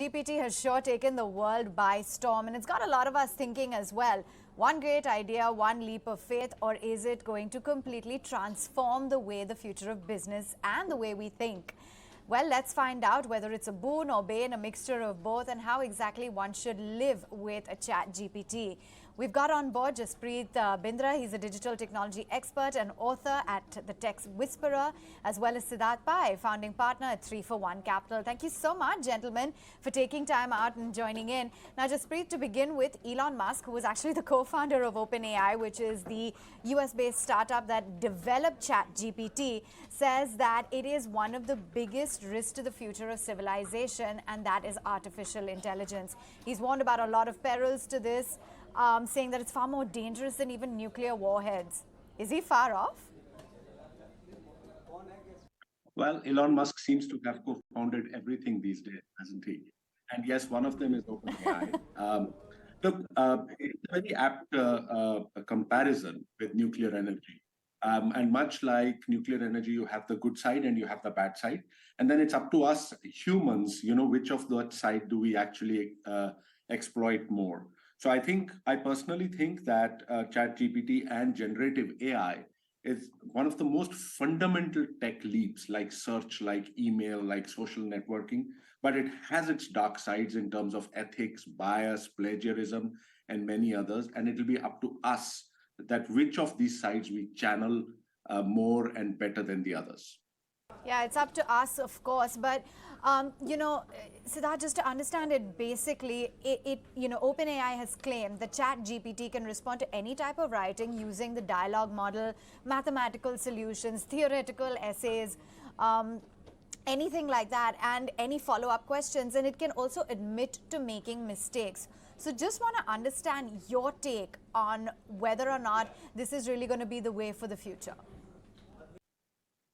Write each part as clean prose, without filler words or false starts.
GPT has sure taken the world by storm, and it's got a lot of us thinking as well. One great idea, one leap of faith, or is it going to completely transform the way the future of business and the way we think? Well, let's find out whether it's a boon or bane, a mixture of both, and how exactly one should live with a ChatGPT. We've got on board Jaspreet Bindra. He's a digital technology expert and author at The Tech Whisperer, as well as Siddharth Pai, founding partner at 3 for 1 Capital. Thank you so much, gentlemen, for taking time out and joining in. Now, Jaspreet, to begin with, Elon Musk, who was actually the co-founder of OpenAI, which is the US-based startup that developed ChatGPT, says that it is one of the biggest risks to the future of civilization, and that is artificial intelligence. He's warned about a lot of perils to this, saying that it's far more dangerous than even nuclear warheads. Is he far off? Well, Elon Musk seems to have co-founded everything these days, hasn't he? And yes, one of them is OpenAI. Look, it's a very apt comparison with nuclear energy. And much like nuclear energy, you have the good side and you have the bad side. And then it's up to us humans, which of that side do we actually exploit more. So I personally think that ChatGPT and generative AI is one of the most fundamental tech leaps, like search, like email, like social networking, but it has its dark sides in terms of ethics, bias, plagiarism, and many others. And it'll be up to us that which of these sides we channel more and better than the others. Yeah, it's up to us, of course. But, Siddharth, just to understand it, basically, OpenAI has claimed that ChatGPT can respond to any type of writing using the dialogue model, mathematical solutions, theoretical essays, anything like that, and any follow-up questions. And it can also admit to making mistakes. So just want to understand your take on whether or not this is really going to be the way for the future.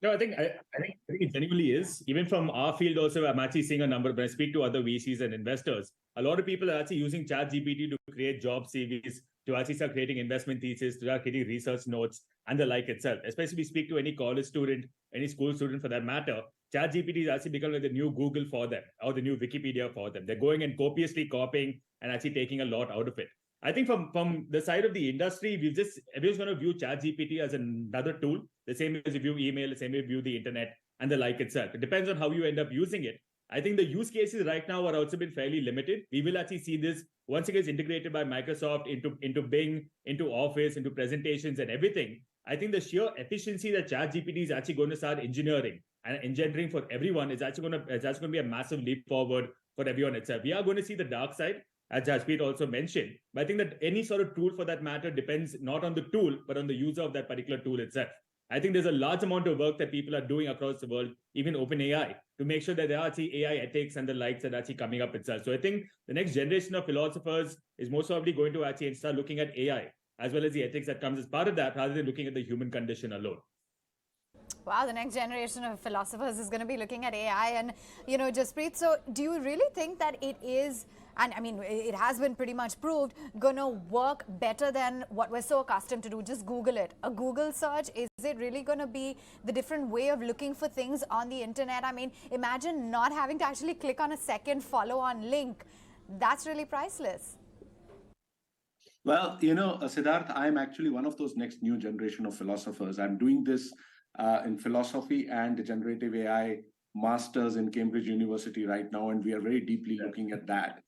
No, I think it genuinely is. Even from our field also, I'm actually seeing a number, when I speak to other VCs and investors, a lot of people are actually using ChatGPT to create job CVs, to actually start creating investment thesis, to start creating research notes, and the like itself. Especially if we speak to any college student, any school student for that matter, ChatGPT is actually becoming the new Google for them, or the new Wikipedia for them. They're going and copiously copying and actually taking a lot out of it. I think from the side of the industry, everyone's going to view ChatGPT as another tool, the same as you view email, the same way you view the internet and the like itself. It depends on how you end up using it. I think the use cases right now are also been fairly limited. We will actually see this once it gets integrated by Microsoft into Bing, into Office, into presentations and everything. I think the sheer efficiency that ChatGPT is actually going to start engendering for everyone is actually going to be a massive leap forward for everyone itself. We are going to see the dark side, as Jaspreet also mentioned. But I think that any sort of tool for that matter depends not on the tool, but on the user of that particular tool itself. I think there's a large amount of work that people are doing across the world, even OpenAI, to make sure that there are actually AI ethics and the likes that are actually coming up itself. So I think the next generation of philosophers is most probably going to actually start looking at AI, as well as the ethics that comes as part of that, rather than looking at the human condition alone. Wow, the next generation of philosophers is going to be looking at AI. And, Jaspreet, so do you really think that it is, and I mean, it has been pretty much proved, going to work better than what we're so accustomed to do? Just Google it. A Google search, is it really going to be the different way of looking for things on the internet? I mean, imagine not having to actually click on a second follow-on link. That's really priceless. Well, Siddharth, I'm actually one of those next new generation of philosophers. I'm doing this in philosophy and generative AI masters in Cambridge University right now, and we are very deeply looking at that.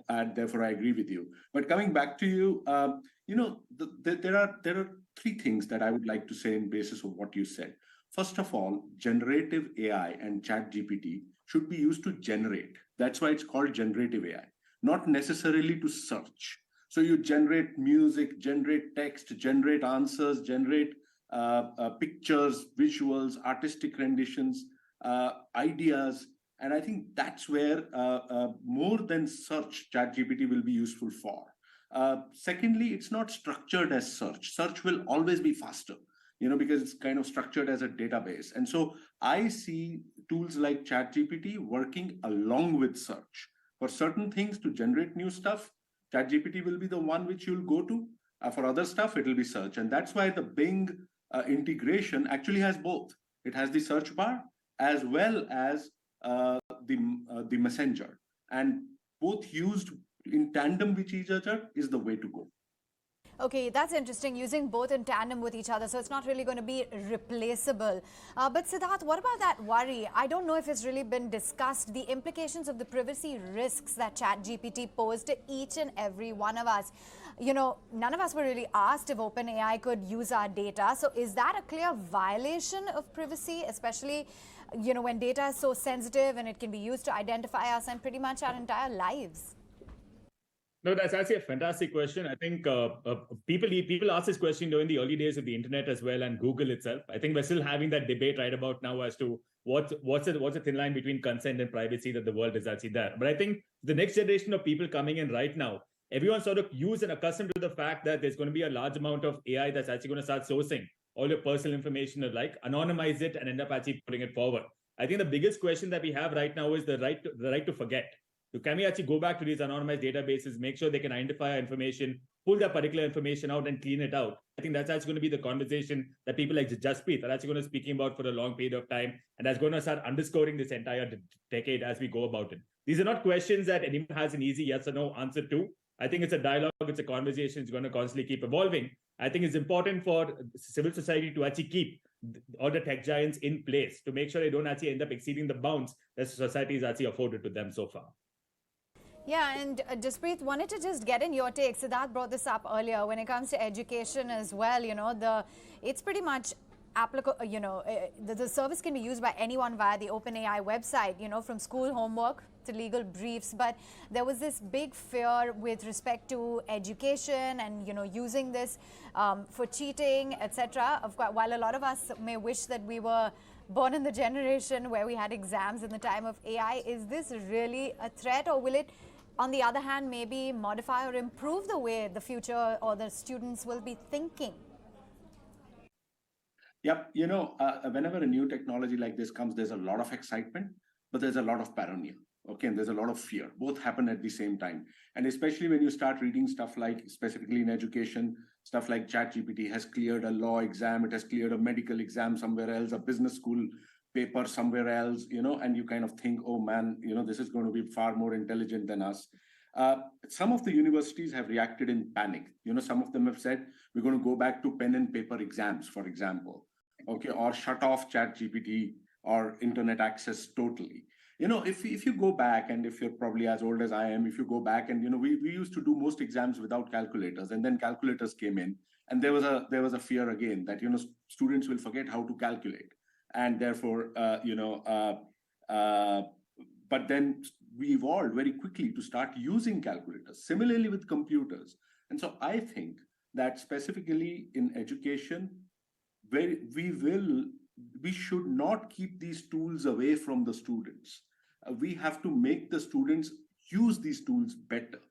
And therefore, I agree with you. But coming back to you, there are three things that I would like to say in basis of what you said. First of all, generative AI and ChatGPT should be used to generate. That's why it's called generative AI, not necessarily to search. So you generate music, generate text, generate answers, generate pictures, visuals, artistic renditions, ideas. And I think that's where more than search, ChatGPT will be useful for. Secondly, it's not structured as search. Search will always be faster, because it's kind of structured as a database. And so I see tools like ChatGPT working along with search. For certain things to generate new stuff, ChatGPT will be the one which you'll go to. For other stuff, it will be search. And that's why the Bing integration actually has both. It has the search bar as well as the messenger. and both used in tandem with each other is the way to go. Okay, that's interesting, using both in tandem with each other, so it's not really going to be replaceable. But Siddharth, what about that worry? I don't know if it's really been discussed, the implications of the privacy risks that ChatGPT posed to each and every one of us. You know, none of us were really asked if OpenAI could use our data. So is that a clear violation of privacy, especially, you know, when data is so sensitive and it can be used to identify us and pretty much our entire lives? No, that's actually a fantastic question. I think people ask this question during the early days of the internet as well, and Google itself. I think we're still having that debate right about now as to what's a thin line between consent and privacy that the world is actually there. But I think the next generation of people coming in right now, everyone's sort of used and accustomed to the fact that there's going to be a large amount of AI that's actually going to start sourcing all your personal information, like anonymize it and end up actually putting it forward. I think the biggest question that we have right now is the right to forget. So can we actually go back to these anonymized databases, make sure they can identify our information, pull that particular information out and clean it out? I think that's actually going to be the conversation that people like Jaspreet are actually going to be speaking about for a long period of time. And that's going to start underscoring this entire decade as we go about it. These are not questions that anyone has an easy yes or no answer to. I think it's a dialogue, it's a conversation, it's going to constantly keep evolving. I think it's important for civil society to actually keep all the tech giants in place to make sure they don't actually end up exceeding the bounds that society has actually afforded to them so far. Yeah, and Jaspreet, wanted to just get in your take. Siddharth brought this up earlier. When it comes to education as well, you know, it's pretty much applicable. You know, the service can be used by anyone via the OpenAI website. You know, from school homework to legal briefs. But there was this big fear with respect to education and, you know, using this for cheating, etc. Of course, while a lot of us may wish that we were born in the generation where we had exams in the time of AI, is this really a threat, or will it, on the other hand, maybe modify or improve the way the future or the students will be thinking? Yep. You know, whenever a new technology like this comes, there's a lot of excitement, but there's a lot of paranoia. Okay, and there's a lot of fear. Both happen at the same time. And especially when you start reading stuff like, specifically in education, stuff like ChatGPT has cleared a law exam, it has cleared a medical exam somewhere else, a business school paper somewhere else, you know, and you kind of think, oh man, you know, this is going to be far more intelligent than us. Some of the universities have reacted in panic. You know, some of them have said, we're going to go back to pen and paper exams, for example, okay, or shut off ChatGPT or internet access totally. You know, if you go back, and if you're probably as old as I am, if you go back and, you know, we used to do most exams without calculators, and then calculators came in, and there was a fear again that, you know, students will forget how to calculate. And therefore, but then we evolved very quickly to start using calculators, similarly with computers. And so I think that specifically in education, we should not keep these tools away from the students. We have to make the students use these tools better.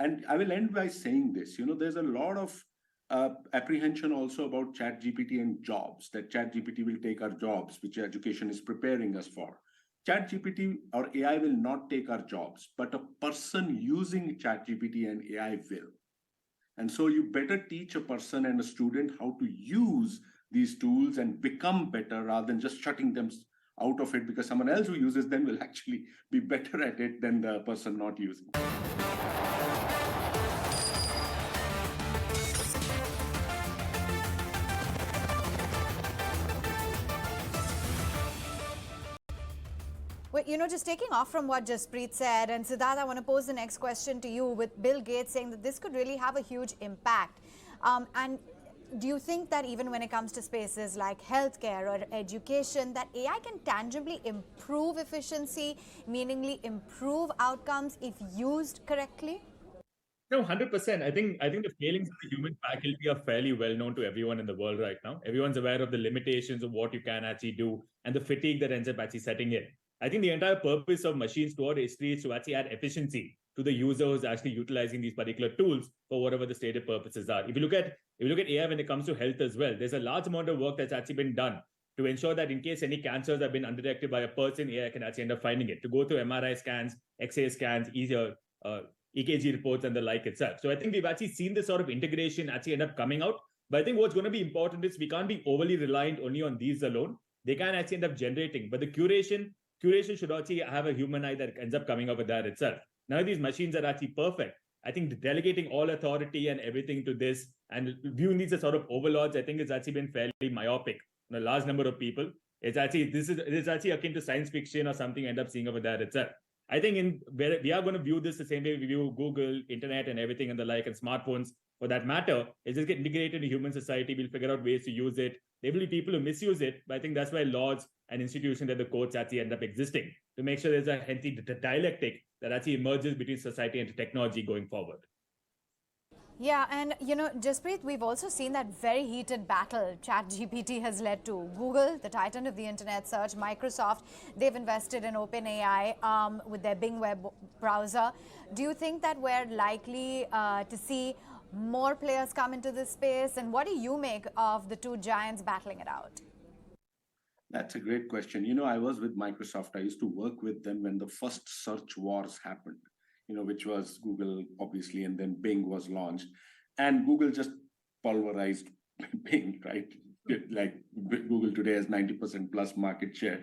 And I will end by saying this, you know, there's a lot of apprehension also about ChatGPT and jobs, that ChatGPT will take our jobs, which education is preparing us for. ChatGPT or AI will not take our jobs, but a person using ChatGPT and AI will. And so you better teach a person and a student how to use these tools and become better, rather than just shutting them out of it, because someone else who uses them will actually be better at it than the person not using it. Well, you know, just taking off from what Jaspreet said, and Siddharth, I want to pose the next question to you, with Bill Gates saying that this could really have a huge impact. And do you think that even when it comes to spaces like healthcare or education, that AI can tangibly improve efficiency, meaningly improve outcomes if used correctly? No, 100%. I think the failings of the human faculty are fairly well known to everyone in the world right now. Everyone's aware of the limitations of what you can actually do and the fatigue that ends up actually setting in. I think the entire purpose of machines throughout history is to actually add efficiency to the user who's actually utilizing these particular tools for whatever the stated purposes are. If you look at AI when it comes to health as well, there's a large amount of work that's actually been done to ensure that in case any cancers have been undetected by a person, AI can actually end up finding it, to go through MRI scans, X-ray scans, EKG reports and the like itself. So I think we've actually seen this sort of integration actually end up coming out. But I think what's going to be important is we can't be overly reliant only on these alone. They can actually end up generating, but the curation curation should actually have a human eye that ends up coming up with that itself. None of these machines are actually perfect. I think delegating all authority and everything to this and viewing these as sort of overlords, I think it's actually been fairly myopic on a large number of people. It's actually akin to science fiction or something you end up seeing over there itself. I think where we are going to view this the same way we view Google, internet, and everything and the like, and smartphones for that matter. It's just get integrated into human society. We'll figure out ways to use it. There will be people who misuse it, but I think that's why laws and institutions like the courts actually end up existing to make sure there's a healthy dialectic that actually emerges between society and technology going forward. Yeah, and Jaspreet, we've also seen that very heated battle ChatGPT has led to. Google, the titan of the internet search, Microsoft, they've invested in OpenAI with their Bing web browser. Do you think that we're likely to see more players come into this space? And what do you make of the two giants battling it out? That's a great question. I was with Microsoft. I used to work with them when the first search wars happened, which was Google, obviously, and then Bing was launched. And Google just pulverized Bing, right? Like Google today has 90% plus market share.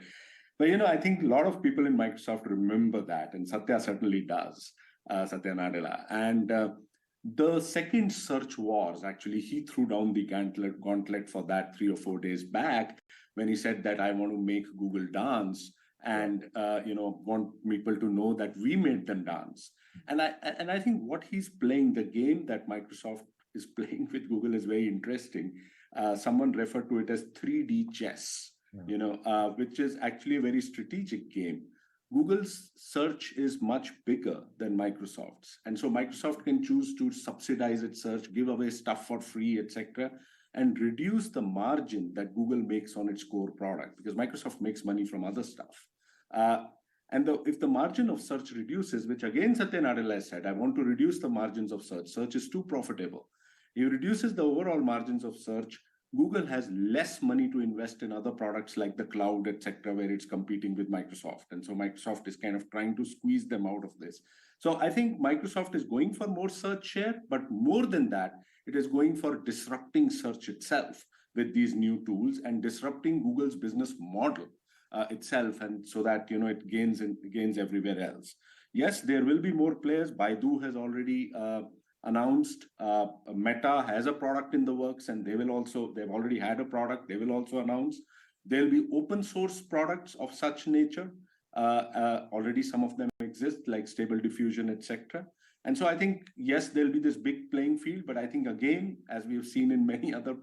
But, I think a lot of people in Microsoft remember that, and Satya certainly does, Satya Nadella. And the second search wars, actually, he threw down the gauntlet for that 3 or 4 days back when he said that I want to make Google dance and want people to know that we made them dance. And I think what he's playing, the game that Microsoft is playing with Google is very interesting. Someone referred to it as 3D chess, which is actually a very strategic game. Google's search is much bigger than Microsoft's. And so Microsoft can choose to subsidize its search, give away stuff for free, etc., and reduce the margin that Google makes on its core product, because Microsoft makes money from other stuff. If the margin of search reduces, which again Satya Nadella said, I want to reduce the margins of search. Search is too profitable. He reduces the overall margins of search. Google has less money to invest in other products like the cloud, etc., where it's competing with Microsoft. And so Microsoft is kind of trying to squeeze them out of this. So I think Microsoft is going for more search share, but more than that, it is going for disrupting search itself with these new tools and disrupting Google's business model itself, and so that it gains everywhere else. Yes, there will be more players. Baidu has already announced. Meta has a product in the works, and they've already had a product. They will also announce. There'll be open source products of such nature. Already some of them exist, like Stable Diffusion, etc. And so I think, yes, there'll be this big playing field, but I think, again, as we've seen in many other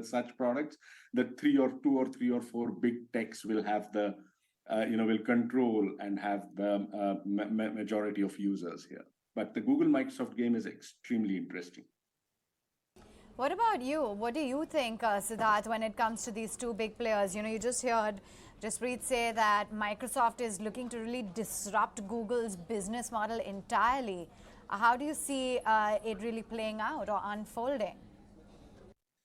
such products, the 2 or 3 or 4 big techs will have will control and have the majority of users here. But the Google-Microsoft game is extremely interesting. What about you? What do you think, Siddharth, when it comes to these two big players? You just heard Jaspreet say that Microsoft is looking to really disrupt Google's business model entirely. How do you see it really playing out or unfolding?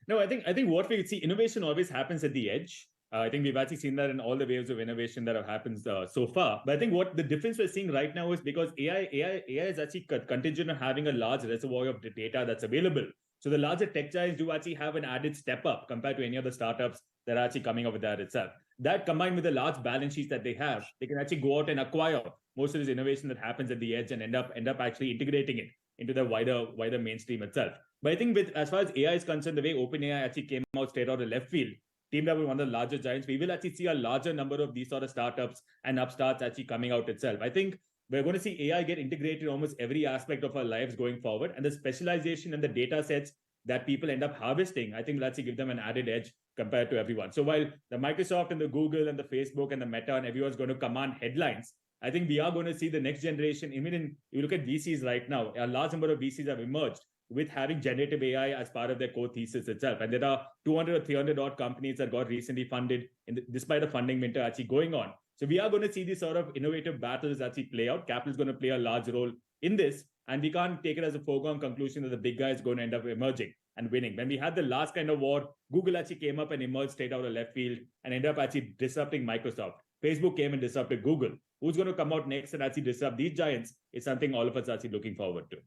No, I think what we see, innovation always happens at the edge. I think we've actually seen that in all the waves of innovation that have happened so far. But I think what the difference we're seeing right now is because AI is actually contingent on having a large reservoir of data that's available. So the larger tech giants do actually have an added step up compared to any other startups that are actually coming up with that itself. That combined with the large balance sheets that they have, they can actually go out and acquire most of this innovation that happens at the edge and end up actually integrating it into the wider mainstream itself. But I think as far as AI is concerned, the way OpenAI actually came out straight out of left field, teamed up with one of the larger giants, we will actually see a larger number of these sort of startups and upstarts actually coming out itself. I think we're going to see AI get integrated in almost every aspect of our lives going forward. And the specialization and the data sets that people end up harvesting, I think will actually give them an added edge compared to everyone. So while the Microsoft and the Google and the Facebook and the Meta and everyone's going to command headlines, I think we are going to see the next generation. Even you look at VCs right now, a large number of VCs have emerged with having generative AI as part of their core thesis itself. And there are 200 or 300 odd companies that got recently funded despite the funding winter actually going on. So we are going to see these sort of innovative battles actually play out. Capital is going to play a large role in this. And we can't take it as a foregone conclusion that the big guy is going to end up emerging and winning. When we had the last kind of war, Google actually came up and emerged straight out of left field and ended up actually disrupting Microsoft. Facebook came and disrupted Google. Who's going to come out next and actually disrupt these giants is something all of us are actually looking forward to.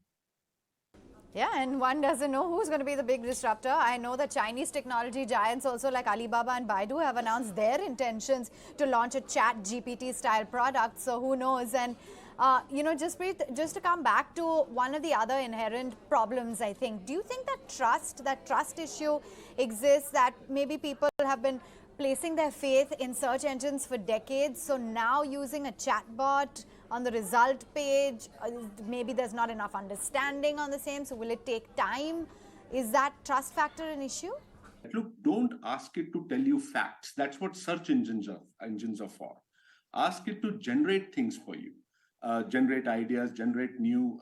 Yeah, and one doesn't know who's going to be the big disruptor. I know the Chinese technology giants also like Alibaba and Baidu have announced their intentions to launch a ChatGPT style product. So who knows? And just to come back to one of the other inherent problems, I think. Do you think that trust issue exists, that maybe people have been placing their faith in search engines for decades, so now using a chatbot on the result page, maybe there's not enough understanding on the same, so will it take time? Is that trust factor an issue? Look, don't ask it to tell you facts. That's what search engines are for. Ask it to generate things for you, generate ideas, generate new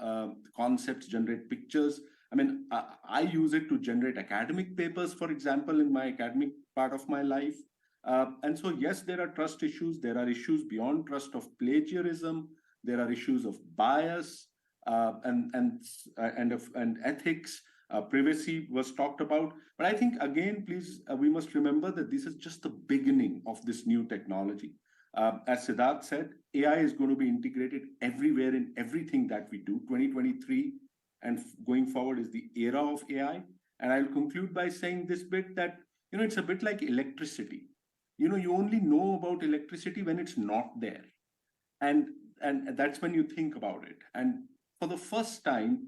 concepts, generate pictures. I mean, I use it to generate academic papers, for example, in my academic part of my life. And so, yes, there are trust issues. There are issues beyond trust of plagiarism. There are issues of bias and ethics. Privacy was talked about. But I think, again, please, we must remember that this is just the beginning of this new technology. As Siddharth said, AI is going to be integrated everywhere in everything that we do. 2023 and going forward is the era of AI. And I'll conclude by saying this bit that, it's a bit like electricity. You only know about electricity when it's not there. And that's when you think about it. And for the first time,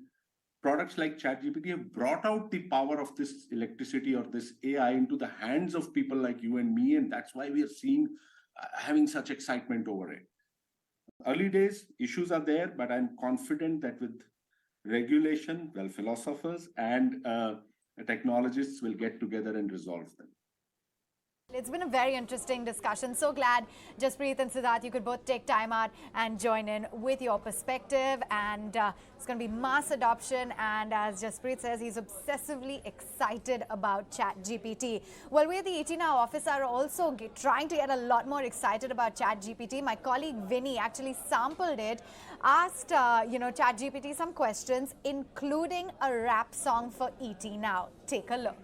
products like ChatGPT have brought out the power of this electricity or this AI into the hands of people like you and me. And that's why we are having such excitement over it. Early days, issues are there, but I'm confident that with regulation, philosophers and technologists will get together and resolve them. It's been a very interesting discussion. So glad, Jaspreet and Siddharth, you could both take time out and join in with your perspective. And it's going to be mass adoption. And as Jaspreet says, he's obsessively excited about ChatGPT. Well, we at the ET Now office are also trying to get a lot more excited about ChatGPT. My colleague Vinny actually sampled it, asked ChatGPT some questions, including a rap song for ET Now. Take a look.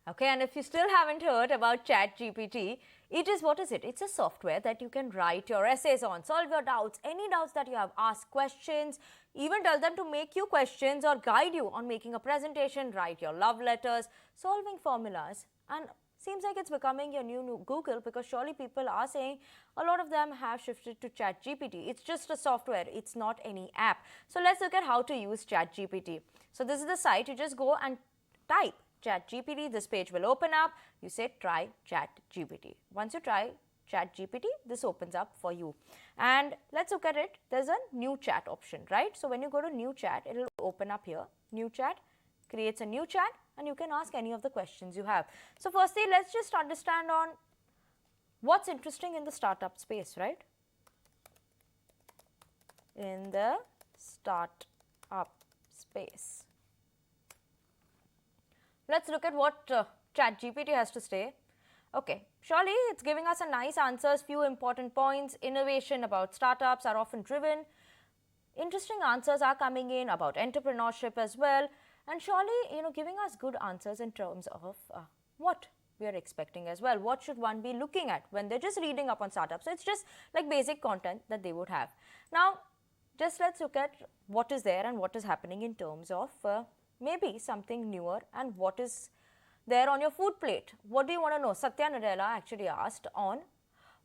Okay, and if you still haven't heard about ChatGPT, what is it? It's a software that you can write your essays on, solve your doubts, any doubts that you have, ask questions, even tell them to make you questions or guide you on making a presentation, write your love letters, solving formulas. And seems like it's becoming your new Google, because surely people are saying a lot of them have shifted to ChatGPT. It's just a software. It's not any app. So let's look at how to use ChatGPT. So this is the site. You just go and type ChatGPT, this page will open up. You say try ChatGPT. Once you try ChatGPT, this opens up for you. And let's look at it. There's a new chat option, right? So when you go to new chat, it will open up here. New chat creates a new chat and you can ask any of the questions you have. So firstly, let's just understand on what's interesting in the startup space, right? In the startup space. Let's look at what ChatGPT has to say. Okay, surely it's giving us a nice answers, few important points. Innovation about startups are often driven. Interesting answers are coming in about entrepreneurship as well. And surely, giving us good answers in terms of what we are expecting as well. What should one be looking at when they're just reading up on startups? So it's just like basic content that they would have. Now, just let's look at what is there and what is happening in terms of maybe something newer and what is there on your food plate. What do you want to know? Satya Nadella actually asked on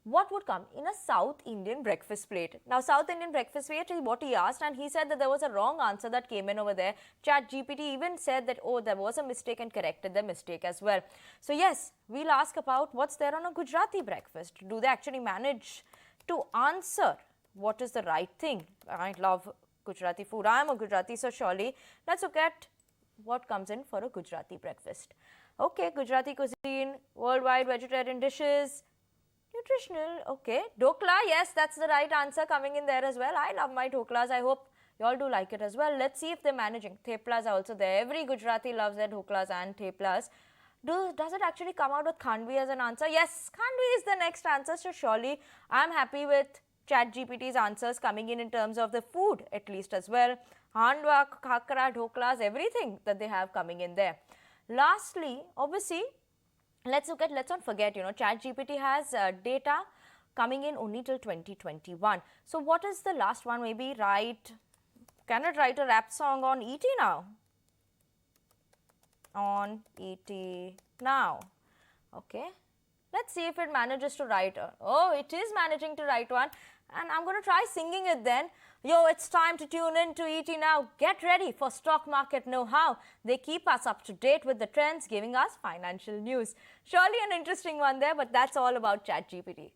what would come in a South Indian breakfast plate. Now, South Indian breakfast plate is what he asked, and he said that there was a wrong answer that came in over there. ChatGPT even said that, oh, there was a mistake and corrected the mistake as well. So yes, we'll ask about what's there on a Gujarati breakfast. Do they actually manage to answer what is the right thing? I love Gujarati food. I am a Gujarati, so surely let's look at what comes in for a Gujarati breakfast. Okay, Gujarati cuisine, worldwide vegetarian dishes, nutritional, okay. Dokla, yes, that's the right answer coming in there as well. I love my doklas. I hope you all do like it as well. Let's see if they're managing. Theplas are also there. Every Gujarati loves their doklas and theplas. Does it actually come out with khandvi as an answer? Yes, khandvi is the next answer. So surely I'm happy with ChatGPT's answers coming in terms of the food at least as well. Handwa, khakra, dhoklas, everything that they have coming in there. Lastly, obviously, let's not forget, ChatGPT has data coming in only till 2021. So what is the last one? Maybe write Can it write a rap song on ET now? On ET now. Okay. Let's see if it manages to write one. Oh, it is managing to write one. And I'm going to try singing it then. Yo, it's time to tune in to ET Now. Get ready for stock market know-how. They keep us up to date with the trends, giving us financial news. Surely an interesting one there, but that's all about ChatGPT.